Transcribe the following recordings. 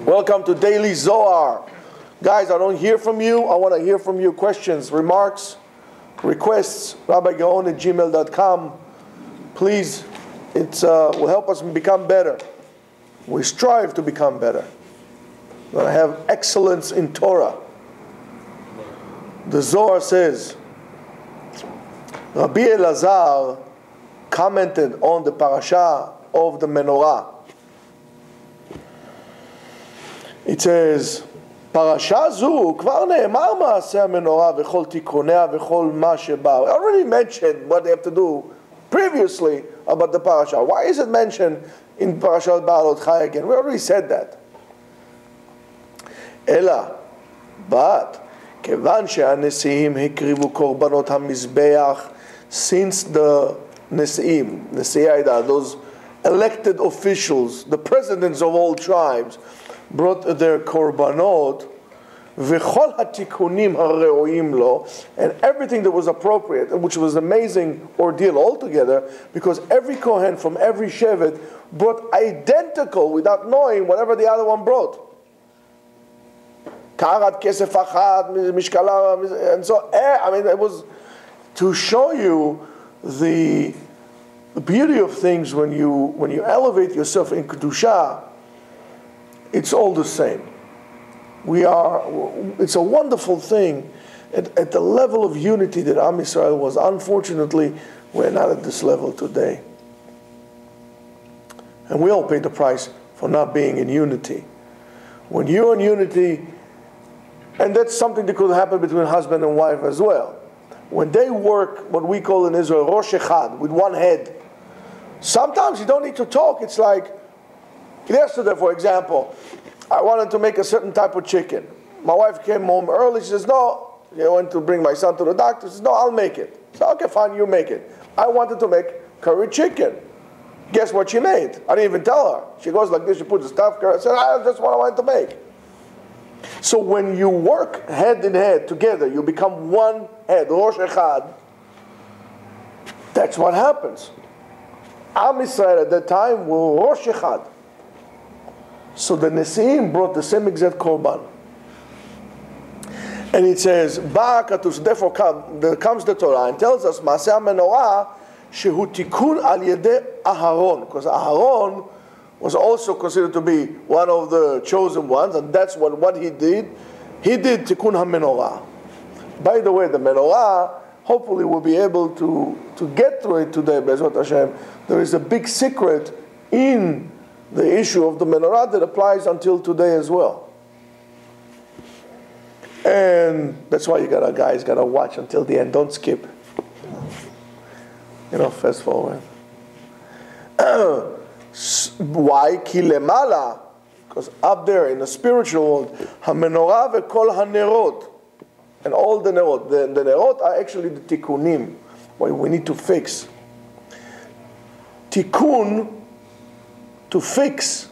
Welcome to Daily Zohar. Guys, I don't hear from you. I want to hear from you. Questions, remarks, requests, rabbigaon@gmail.com. Please, it will help us become better. We strive to become better. We want to have excellence in Torah. The Zohar says, Rabbi Elazar commented on the parasha of the menorah. It says, parasha zu kvar ne'emar ma'aseh hamenorah v'chol tikonea v'chol ma sheba. I already mentioned what they have to do previously about the parasha. Why is it mentioned in parashat Ba'alot Chai again? We already said that. Ela, but kevan she'anesiim hikrivu korbanot hamizbeach, since the nesiim, nesiaida, those elected officials, the presidents of all tribes, brought their korbanot, v'chol hatikunim hareoim lo, and everything that was appropriate, which was an amazing ordeal altogether, because every kohen from every shevet brought identical, without knowing, whatever the other one brought. Karat kesef achad, mishkala, and so, I mean, it was to show you the beauty of things when you elevate yourself in kedusha. It's all the same. It's a wonderful thing at the level of unity that Am Yisrael was. Unfortunately, we're not at this level today. And we all pay the price for not being in unity. When you're in unity, and that's something that could happen between husband and wife as well. When they work, what we call in Israel, Rosh Echad, with one head, sometimes you don't need to talk. It's like, yesterday, for example, I wanted to make a certain type of chicken. My wife came home early. She says, no. I went to bring my son to the doctor. She says, no, I'll make it. I said, okay, fine, you make it. I wanted to make curry chicken. Guess what she made? I didn't even tell her. She goes like this, she puts the stuff. I said, that's what I wanted to make. So when you work head in head together, you become one head, Rosh Echad. That's what happens. Am Yisrael at that time were Rosh Echad. So the Nesiim brought the same exact korban. And it says, Ba'akatus, therefore comes the Torah and tells us, Maaseh HaMenorah, shehu tikun al yedei Aharon. Because Aharon was also considered to be one of the chosen ones, and that's what he did. He did tikun HaMenorah. By the way, the menorah, hopefully we'll be able to get through it today, Be'ezrat Hashem. There is a big secret in the issue of the menorah that applies until today as well. And that's why guys gotta watch until the end. Don't skip. Fast forward. Why? Ki lemala, because up there in the spiritual world, ha-menorah ve'kol ha-nerot, and all the nerot. The nerot are actually the tikkunim, what we need to fix. Tikkun, to fix,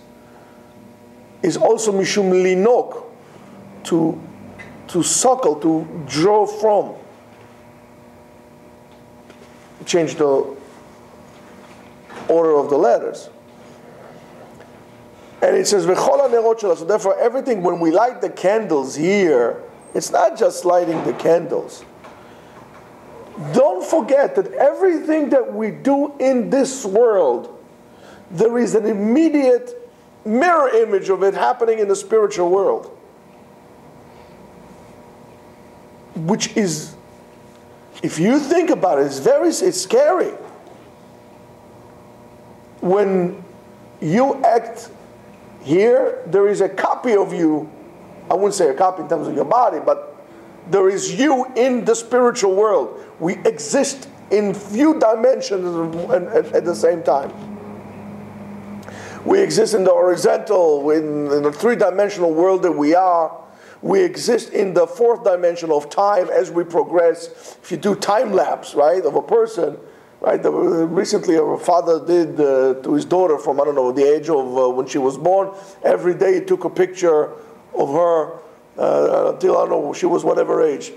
is also mishum linok, to suckle, to draw from. Change the order of the letters. And it says, V'chol hanerot shela. So therefore, everything, when we light the candles here, it's not just lighting the candles. Don't forget that everything that we do in this world, there is an immediate mirror image of it happening in the spiritual world. Which is, if you think about it, it's scary. When you act here, there is a copy of you. I wouldn't say a copy in terms of your body, but there is you in the spiritual world. We exist in few dimensions at the same time. We exist in the horizontal, in the three-dimensional world that we are. We exist in the fourth dimension of time as we progress. If you do time lapse, right, of a person, right, recently a father did to his daughter from, I don't know, the age of when she was born. Every day he took a picture of her until, I don't know, she was whatever age.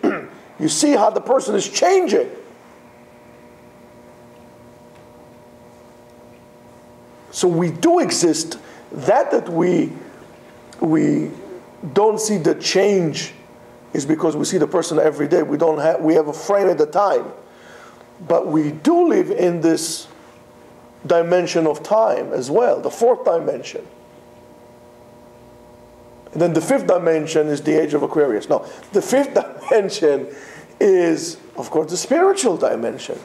You see how the person is changing. So we do exist. That we we don't see the change is because we see the person every day. We have a frame at a time. But we do live in this dimension of time as well, the fourth dimension. And then the fifth dimension is the age of Aquarius. No, the fifth dimension is, of course, the spiritual dimension,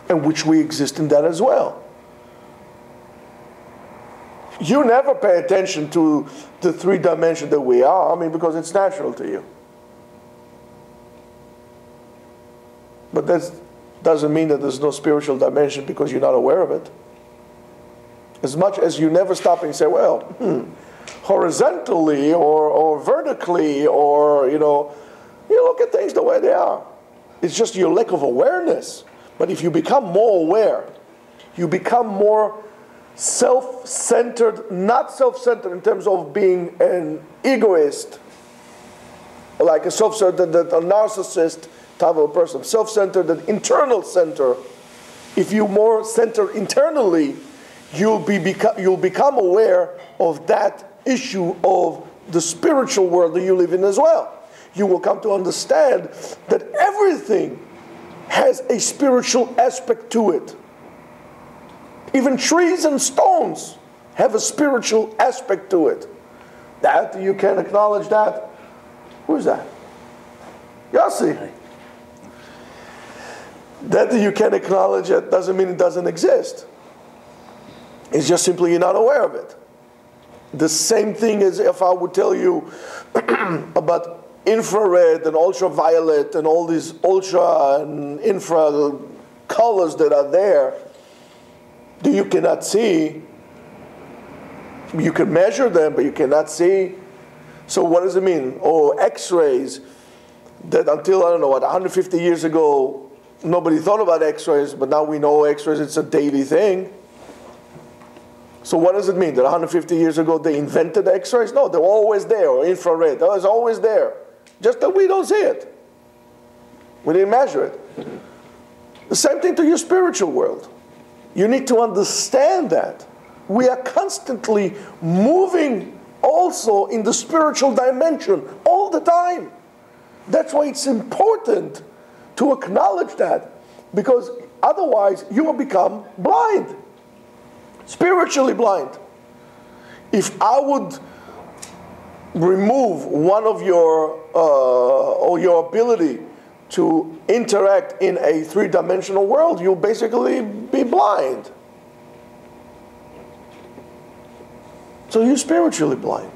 and which we exist in that as well. You never pay attention to the three dimensions that we are, because it's natural to you. But that doesn't mean that there's no spiritual dimension because you're not aware of it. As much as you never stop and say, well, horizontally or vertically, or, you look at things the way they are. It's just your lack of awareness. But if you become more aware, you become more self-centered, not self-centered in terms of being an egoist, like a self-centered, a narcissist type of a person, self-centered, an internal center. If you're more centered internally, you'll become aware of that issue of the spiritual world that you live in as well. You will come to understand that everything has a spiritual aspect to it. Even trees and stones have a spiritual aspect to it. That you can acknowledge that. Who is that? Yossi. That you can acknowledge it doesn't mean it doesn't exist. It's just simply you're not aware of it. The same thing as if I would tell you about infrared and ultraviolet and all these ultra and infra colors that are there that you cannot see. You can measure them, but you cannot see. So what does it mean? Oh, X-rays, that until, 150 years ago, nobody thought about X-rays, but now we know X-rays, it's a daily thing. So what does it mean? That 150 years ago they invented X-rays? No, they're always there, or infrared. It's always there. Just that we don't see it. We didn't measure it. The same thing to your spiritual world. You need to understand that. We are constantly moving also in the spiritual dimension all the time. That's why it's important to acknowledge that, because otherwise you will become blind. Spiritually blind. If I would remove one of your or your ability to interact in a three-dimensional world, you'll basically be blind. So you're spiritually blind.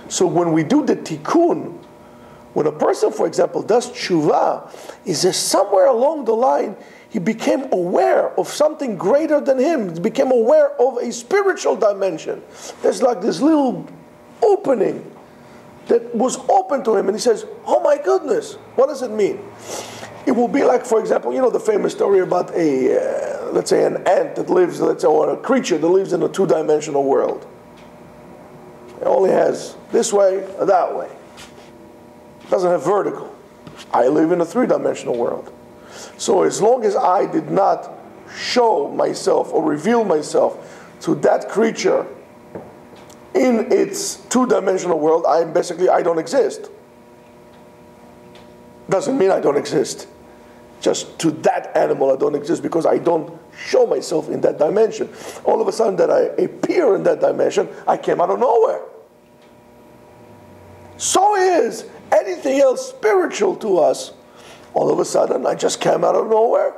So when we do the tikkun, when a person, for example, does tshuva, is there somewhere along the line he became aware of something greater than him. He became aware of a spiritual dimension. There's like this little opening that was open to him, and he says, oh my goodness, what does it mean? It will be like, for example, the famous story about let's say an ant that lives, or a creature that lives in a two-dimensional world. It only has this way or that way. It doesn't have vertical. I live in a three-dimensional world. So as long as I did not show myself or reveal myself to that creature in its two-dimensional world, I don't exist. Doesn't mean I don't exist. Just to that animal I don't exist because I don't show myself in that dimension. All of a sudden that I appear in that dimension, I came out of nowhere. So is anything else spiritual to us. All of a sudden, I just came out of nowhere.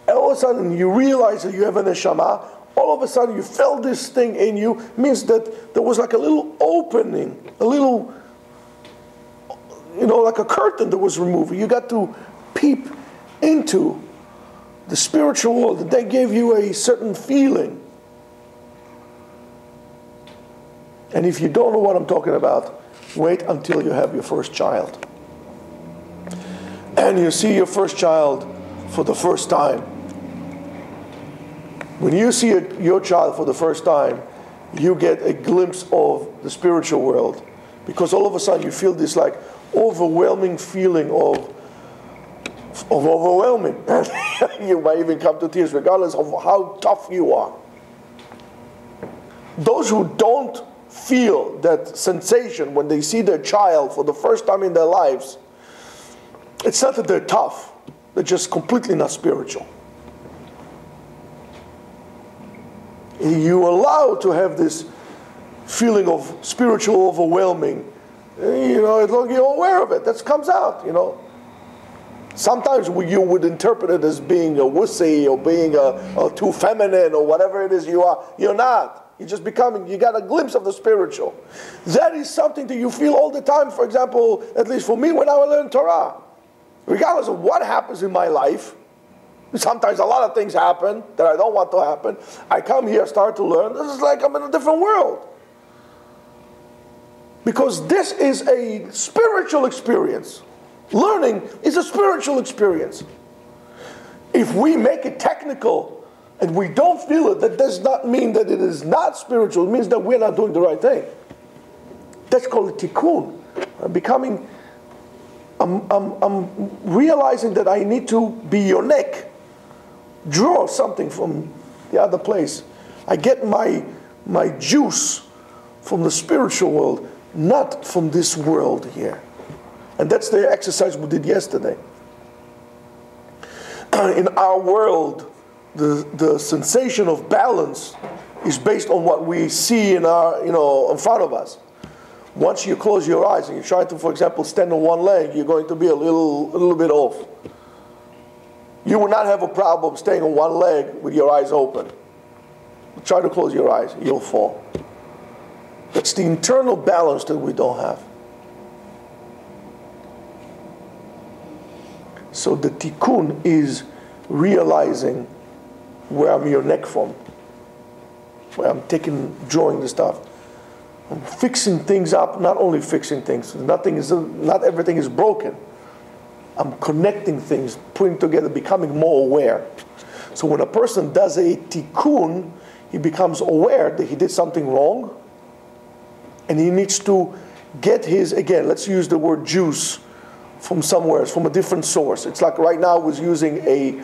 And all of a sudden, you realize that you have a neshama. All of a sudden, you felt this thing in you. Means that there was like a little opening, a little, like a curtain that was removed. You got to peep into the spiritual world. That they gave you a certain feeling. And if you don't know what I'm talking about, wait until you have your first child. And you see your first child for the first time. When you see your child for the first time, you get a glimpse of the spiritual world. Because all of a sudden you feel this like overwhelming feeling of overwhelming. You might even come to tears regardless of how tough you are. Those who don't feel that sensation when they see their child for the first time in their lives, it's not that they're tough, they're just completely not spiritual. You're allowed to have this feeling of spiritual overwhelming, as long as you're aware of it, that comes out, Sometimes you would interpret it as being a wussy or being a too feminine or whatever it is you are. You're not. You're just becoming, you got a glimpse of the spiritual. That is something that you feel all the time, for example, at least for me when I learn Torah. Regardless of what happens in my life, sometimes a lot of things happen that I don't want to happen. I come here, start to learn. This is like I'm in a different world. Because this is a spiritual experience. Learning is a spiritual experience. If we make it technical and we don't feel it, that does not mean that it is not spiritual. It means that we're not doing the right thing. That's called tikkun. I'm realizing that I need to be yonek. Draw something from the other place. I get my juice from the spiritual world, not from this world here. And that's the exercise we did yesterday. In our world, the sensation of balance is based on what we see in front of us. Once you close your eyes and you try to, for example, stand on one leg, you're going to be a little bit off. You will not have a problem staying on one leg with your eyes open. Try to close your eyes, you'll fall. That's the internal balance that we don't have. So the tikkun is realizing where I'm yonek from, where I'm drawing the stuff. I'm fixing things up, not only fixing things. Not everything is broken. I'm connecting things, putting together, becoming more aware. So when a person does a tikkun, he becomes aware that he did something wrong, and he needs to get again, let's use the word juice from somewhere, from a different source. It's like right now I was using a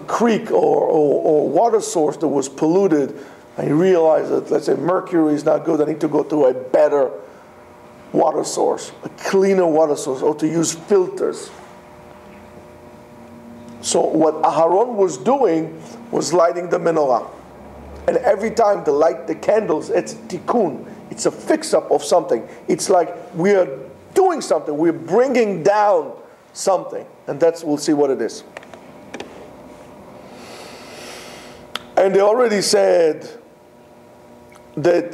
creek or water source that was polluted. I realized that, let's say, mercury is not good. I need to go to a better water source, a cleaner water source, or to use filters. So what Aharon was doing was lighting the menorah. And every time they light the candles, it's tikkun. It's a fix-up of something. It's like we are doing something. We're bringing down something. And we'll see what it is. And they already said that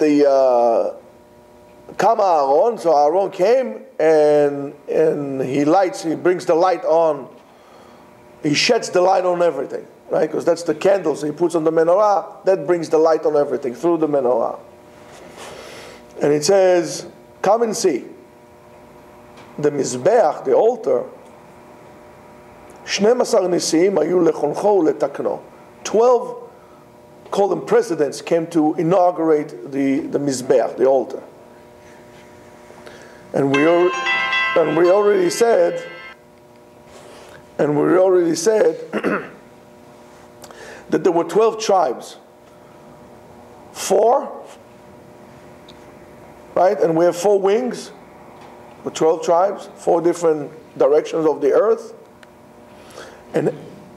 Kama Aaron, so Aaron came and he brings the light on. He sheds the light on everything, right? Because that's the candles he puts on the menorah. That brings the light on everything through the menorah. And it says, come and see. The Mizbeach, the altar, 12 nisiim ayu lechoncho uletakno. 12, call them presidents, came to inaugurate the Mizbeach, the altar. And we already said that there were 12 tribes. 4, right? And we have 4 wings, with 12 tribes, 4 different directions of the earth. And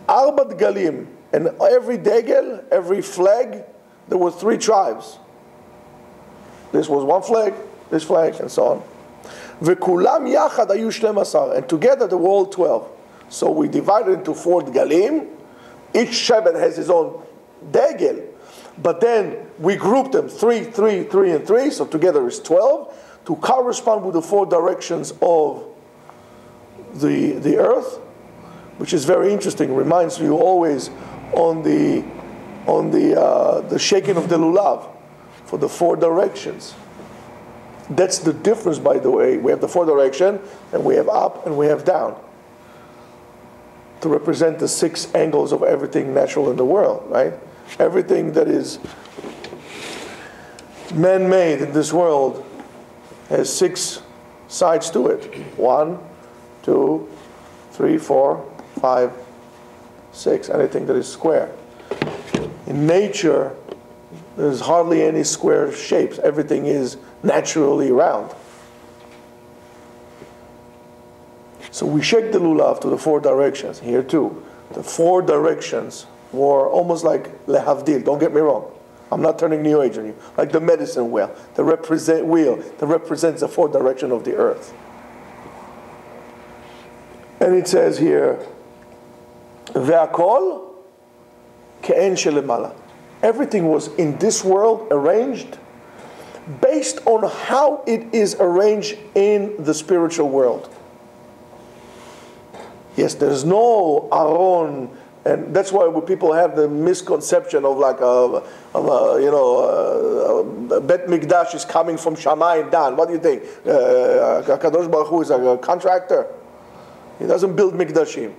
Arba Galim, and every degel, every flag, there were 3 tribes. This was one flag, this flag, and so on. V'kulam yachad ayu 12, and together they were all 12. So we divided into 4 Galim. Each Shevet has his own degel, but then we grouped them 3, 3, 3, and 3. So together is 12 to correspond with the 4 directions of the earth, which is very interesting. Reminds you always on the shaking of the lulav for the 4 directions. That's the difference, by the way. We have the 4 direction, and we have up, and we have down, to represent the 6 angles of everything natural in the world, right? Everything that is man-made in this world has 6 sides to it. 1, 2, 3, 4, 5, 6. Anything that is square. In nature, There's hardly any square shapes. Everything is naturally round. So we shake the lulav to the 4 directions. Here too. The 4 directions were almost like lehavdil. Don't get me wrong. I'm not turning New Age on you. Like the medicine wheel that represents the 4 directions of the earth. And it says here, Ve'akol ke'en shelemala. Everything was in this world arranged based on how it is arranged in the spiritual world. Yes, there's no Aron, and that's why people have the misconception of like Bet Mikdash is coming from Shamayim down. What do you think? Kadosh Baruch Hu is a contractor. He doesn't build Mikdashim,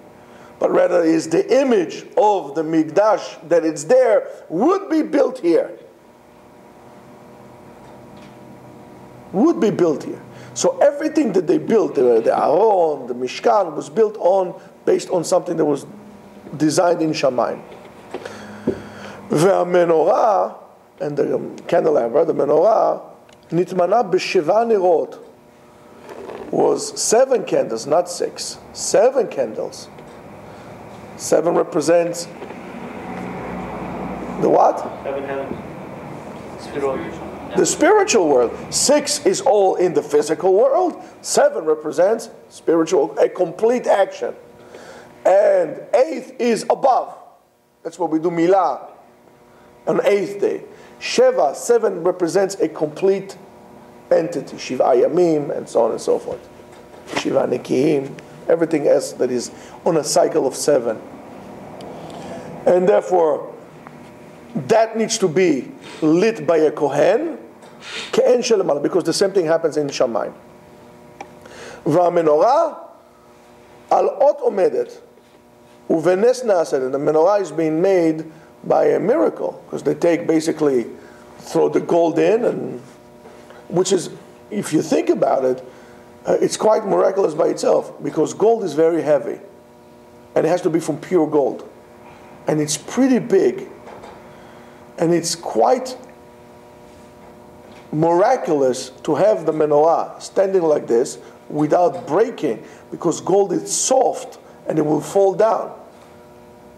but rather is the image of the Mikdash that it's there would be built here. Would be built here. So everything that they built, the Aron, the Mishkan, was built based on something that was designed in Shamayim. Ve'amenorah, and the candelabra, the menorah, nitmana b'sheva nirot, was 7 candles, not 6. 7 candles. 7 represents the what? 7 heavens. The spiritual world. 6 is all in the physical world. 7 represents spiritual, a complete action. And 8th is above. That's what we do milah on 8th day. Sheva, 7 represents a complete entity. Shiva Yamim, and so on and so forth. Shiva Nikiyim, everything else that is on a cycle of 7. And therefore, that needs to be lit by a Kohen, Ke'en Shelemal, because the same thing happens in Shamayim. V'amenorah al ot omedet, uvenes na'ased, and the menorah is being made by a miracle, because they basically throw the gold in, and which is, if you think about it, it's quite miraculous by itself, because gold is very heavy, and it has to be from pure gold, and it's pretty big, and it's quite miraculous to have the menorah standing like this without breaking, because gold is soft and it will fall down.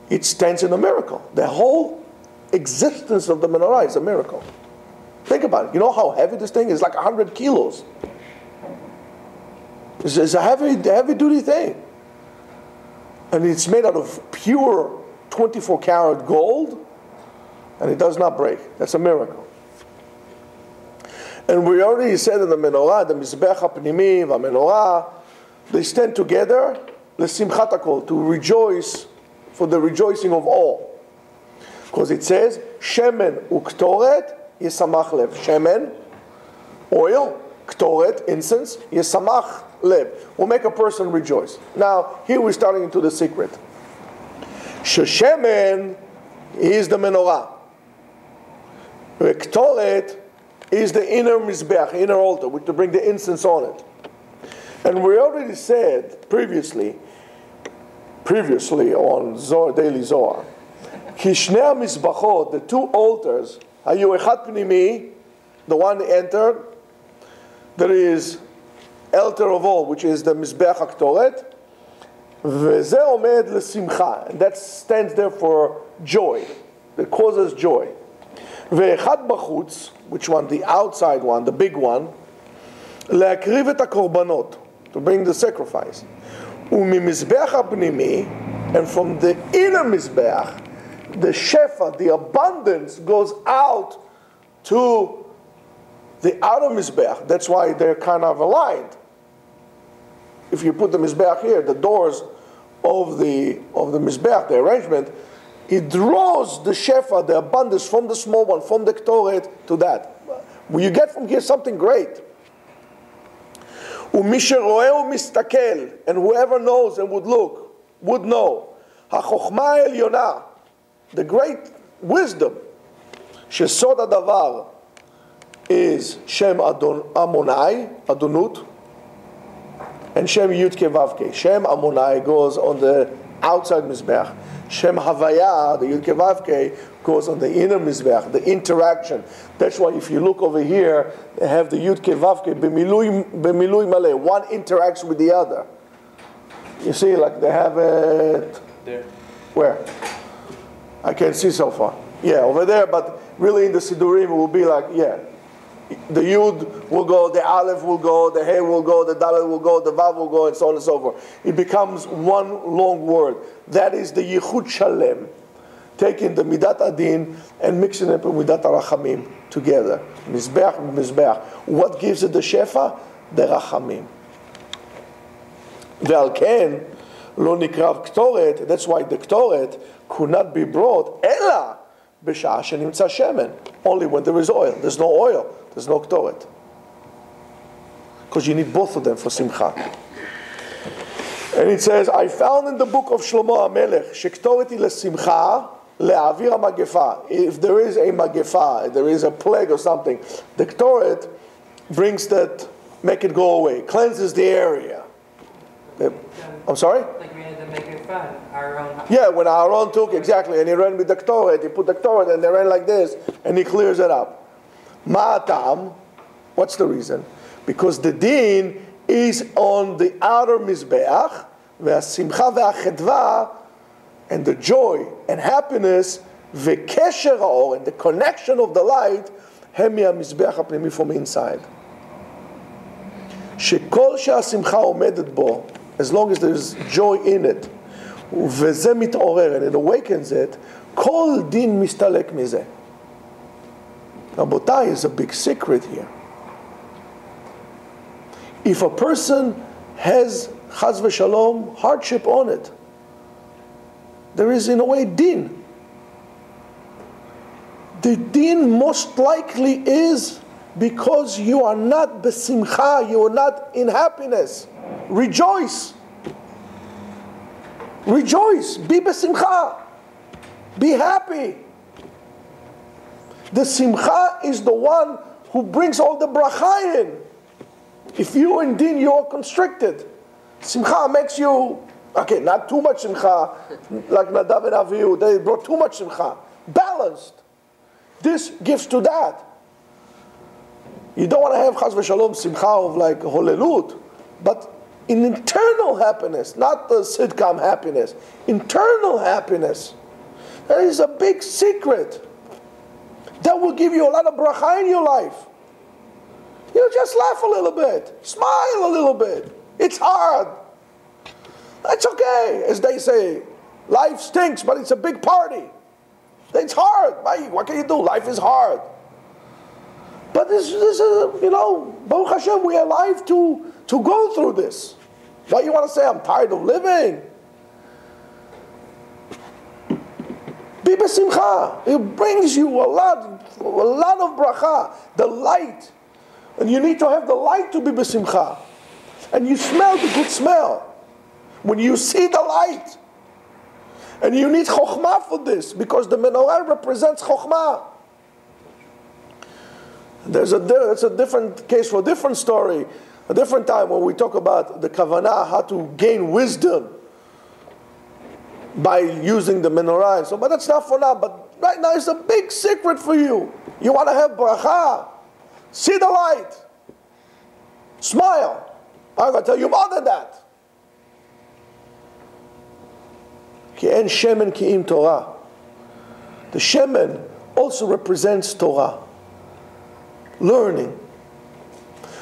It stands in a miracle. The whole existence of the menorah is a miracle. Think about it. You know how heavy this thing is? Like 100 kilos. It's a heavy-duty thing. And it's made out of pure 24-karat gold, and it does not break. That's a miracle. And we already said in the menorah, the Mizbech HaPnimi, the menorah, they stand together, l'simchat hakol, to rejoice, for the rejoicing of all. Because it says, shemen uktoret yesamach lev. Shemen, oil, ktoret, incense, yesamach lev, will make a person rejoice. Now, here we're starting into the secret. Sheshemen is the menorah. Ktoret is the inner mizbeach, inner altar, which to bring the incense on it. And we already said previously on Daily Zohar, Kishnei mizbachot, the 2 altars, hayu echad pnimi, the one entered, there is altar of all, which is the mizbeach haktoret, v'zeh omed l'simcha, and that stands there for joy, that causes joy. Ve'echad bachutz, which one? The outside one, the big one. Le'akriv et hakorbanot, to bring the sacrifice. U'mimizbeach hapnimi, and from the inner mizbeach, the shefa, the abundance, goes out to the outer mizbeach. That's why they're kind of aligned. If you put the mizbeach here, the doors of the mizbeach, the arrangement, it draws the shefa, the abundance, from the small one, from the ktoret to that. Well, you get from here something great. And whoever knows and would look, would know. HaChochma Elyonah, the great wisdom. Shesod HaDavar is Shem Amonai, Adonut, and Shem Yud Ke Vav Ke. Shem Amonai goes on the outside Mizbeach. Shem Havaya, the Yud Kei Vav Kei, goes on the inner Mizbeach, the interaction. That's why if you look over here, they have the Yud Kei Vav Kei, B'milui Maleh. One interacts with the other. You see, like they have it... There. Where? I can't see so far. Yeah, over there, but really in the Sidurim it will be like, yeah. The Yud will go, the Aleph will go, the He will go, the Dalet will go, the Vav will go, and so on and so forth. It becomes one long word. That is the Yichud Shalem. Taking the Midat Adin and mixing it with Midat Rachamim together. Mizbeach, Mizbeach. What gives it the Shefa? The Rachamim. Ve'al ken, lo nikrav Ktoret, that's why the Ktoret could not be brought, Ela, b'sha'ah shenimtza shemen. Only when there is oil. There's no oil. There's no Ktoret. Because you need both of them for Simcha. And it says, I found in the book of Shlomo HaMelech, Shektoret hi lesimcha, le'avir ha'magefa. If there is a magefa, if there is a plague or something, the Ktoret brings that, make it go away, cleanses the area. I'm sorry? Like we had to make it fun. Aaron. Yeah, when Aaron took, exactly, and he ran with the Ktoret, he put the Ktoret and they ran like this, and he clears it up. Ma'atam, what's the reason? Because the din is on the outer Mizbeach, ve'asimcha ve'achedva, and the joy and happiness, ve'kesher ha'or, and the connection of the light, hem me'amizbeach ha'pnimi, from inside. Shekol she'asimcha omedet bo, as long as there's joy in it, וזה מתעורר, and it awakens it, כל דין מסתלק מזה. Rabotai is a big secret here. If a person has chaz v'shalom, hardship on it, there is in a way din. The din most likely is because you are not besimcha, you are not in happiness. Rejoice. Rejoice. Be besimcha. Be happy. The simcha is the one who brings all the bracha in. If you in din, you are constricted. Simcha makes you, okay, not too much simcha, like Nadav and Avihu, they brought too much simcha. Balanced. This gives to that. You don't want to have chaz v'shalom simcha of like holelut, but in internal happiness, not the sitcom happiness, internal happiness. There is a big secret that will give you a lot of bracha in your life. You just laugh a little bit, smile a little bit. It's hard. That's okay, as they say. Life stinks, but it's a big party. It's hard. What can you do? Life is hard. But this is, Baruch Hashem, we are alive to go through this. Now you want to say, I'm tired of living? Be besimcha. It brings you a lot of bracha, the light. And you need to have the light to be besimcha. And you smell the good smell. When you see the light. And you need chokhmah for this, because the menorah represents chokhmah. It's a different case for a different story, a different time when we talk about the kavanah, how to gain wisdom by using the menorah. So, but that's not for now. But right now it's a big secret for you. You want to have bracha. See the light. Smile. I'm going to tell you more than that. Ki en shemen ki im Torah. The shemen also represents Torah. Learning.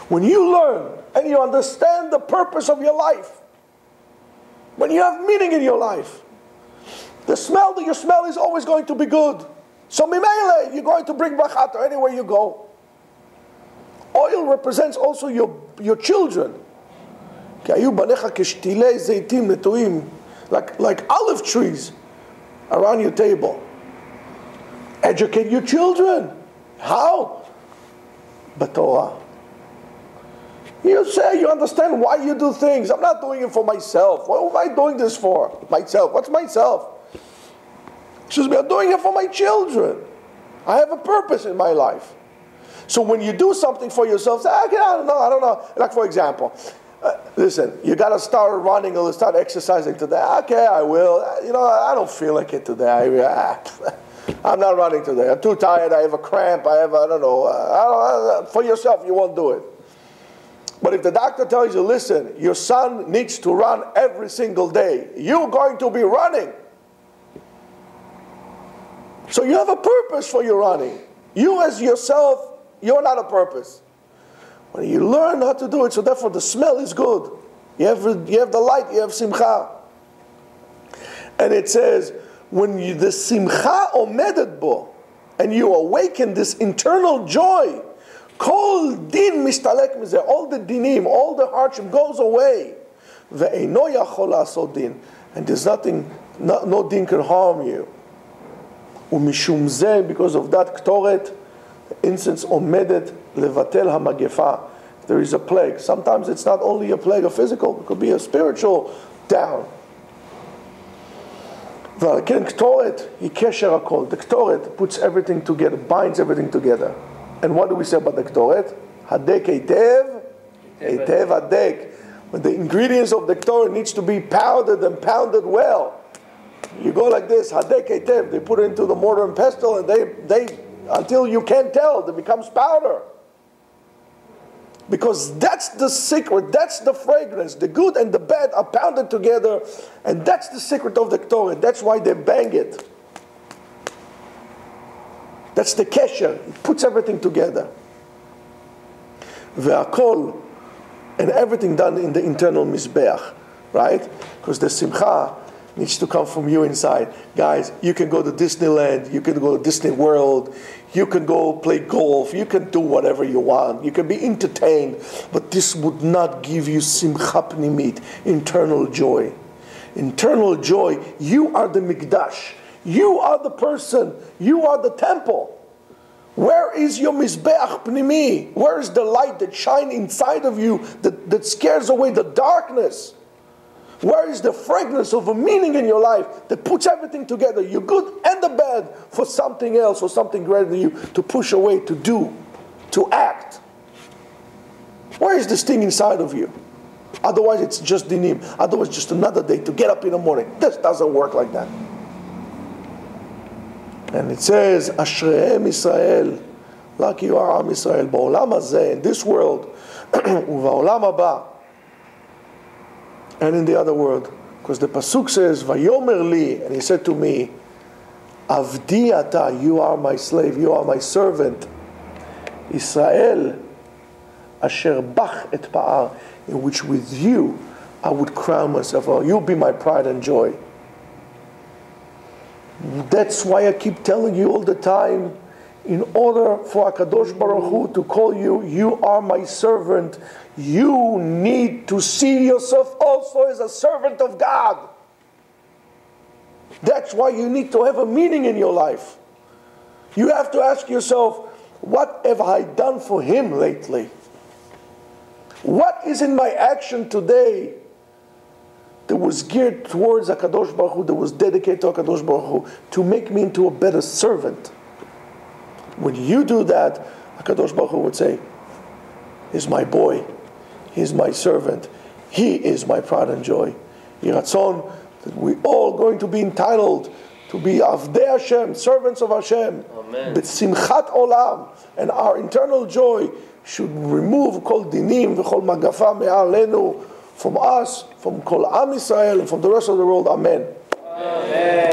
When you learn and you understand the purpose of your life, when you have meaning in your life, the smell that you smell is always going to be good. So mimele, you're going to bring bracha anywhere you go. Oil represents also your children. Like olive trees around your table. Educate your children. How? Torah. You say, you understand why you do things. I'm not doing it for myself. What am I doing this for? Myself. What's myself? Excuse me, I'm doing it for my children. I have a purpose in my life. So when you do something for yourself, say, I don't know. Like for example, Listen, you got to start running or start exercising today. Okay, I will. I don't feel like it today. I'm not running today. I'm too tired. I have a cramp. I don't know. For yourself, you won't do it. But if the doctor tells you, listen, your son needs to run every single day, you're going to be running. So you have a purpose for your running. You as yourself, you're not a purpose. When you learn how to do it, so therefore the smell is good. You have the light, you have simcha. And it says, when the simcha omedet bo, and you awaken this internal joy, kol din mistalek mizeh, all the dinim, all the hardship goes away. Ve'eino yachol la'asot din, and there's nothing, no din can harm you. Umishum zeh, because of that ktoret, the incense omedet levatel hamagefa. There is a plague. Sometimes it's not only a plague, a physical, it could be a spiritual down. The ktoret puts everything together, binds everything together. And what do we say about the ktoret? Hadek eitev, eitev hadek. When the ingredients of the ktoret needs to be powdered and pounded well. You go like this, hadek eitev. They put it into the mortar and pestle, and they until you can't tell, it becomes powder. Because that's the secret, that's the fragrance. The good and the bad are pounded together, and that's the secret of the Ktoret. That's why they bang it. That's the kesher. It puts everything together. Ve'akol, and everything done in the internal mizbeach, right? Because the simcha needs to come from you inside. Guys, you can go to Disneyland, you can go to Disney World, you can go play golf, you can do whatever you want, you can be entertained, but this would not give you simcha pnimit, internal joy. Internal joy, you are the mikdash, you are the person, you are the temple. Where is your mizbeach pnimi? Where is the light that shines inside of you that scares away the darkness? Where is the fragrance of a meaning in your life that puts everything together, your good and the bad, for something else or something greater than you, to push away, to do, to act? Where is this thing inside of you? Otherwise it's just dinim. Otherwise just another day to get up in the morning. This doesn't work like that. And it says, Ashrehem Israel, lucky you are Am Israel, ba'olam hazeh, in this world, u'ba'olam haba, and in the other world. Because the pasuk says, Vayomer li, and he said to me, Avdi ata, you are my slave, you are my servant. Israel, asher bach et pa'ar, in which with you I would crown myself. Oh, you'll be my pride and joy. That's why I keep telling you all the time, in order for HaKadosh Baruch Hu to call you, you are my servant, you need to see yourself also as a servant of God. That's why you need to have a meaning in your life. You have to ask yourself, what have I done for Him lately? What is in my action today that was geared towards HaKadosh Baruch Hu, that was dedicated to HaKadosh Baruch Hu, to make me into a better servant? When you do that, HaKadosh Baruch Hu would say, he's my boy, he's my servant, he is my pride and joy. Yiratzon, that we all going to be entitled to be Avdei Hashem, servants of Hashem, B'simchat olam, and our internal joy should remove kol dinim v'chol magafa me'alenu, from us, from kol Am Yisrael, and from the rest of the world. Amen. Amen.